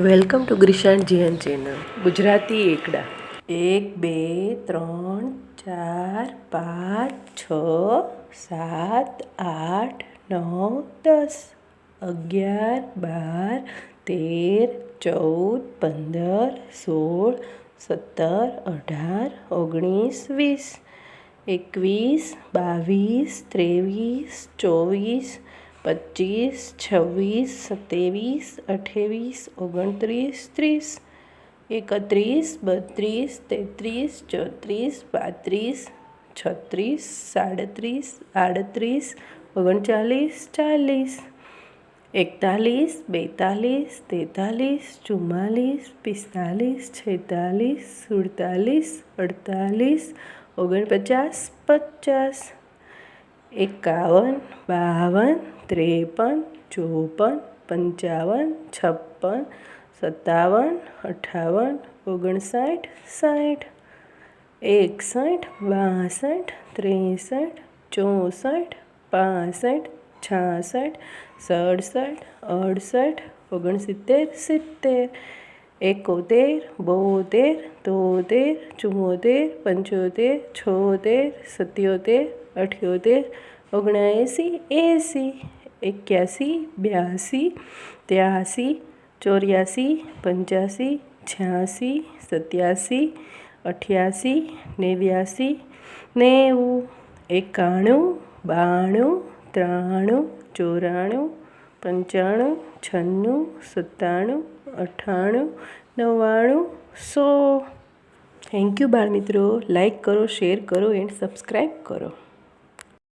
Welcome to Grishan GN channel Gujarati એકડા 1 2 3 4 5 6 7 8 9 10 11 12 13 14 15 16 17 18 19 20 21 22 23 25 26 27 28 29 30 31 32 33 34 35 36 37 38 39 40 41 42 43 44 45 46 47 48 49 50 51 52 53 54 55 56 57 58 59 60 61 62 63 64 65 66 67 68 69 70 71 72 73 74 75 76 77 78 79 80 81 82 83 84 85 86 87 88 89 90 91 92 93 94 95 96 97 98 99 100. Thank you બાળ મિત્રો. લાઈક કરો, શેર કરો એન્ડ સબસ્ક્રાઈબ કરો.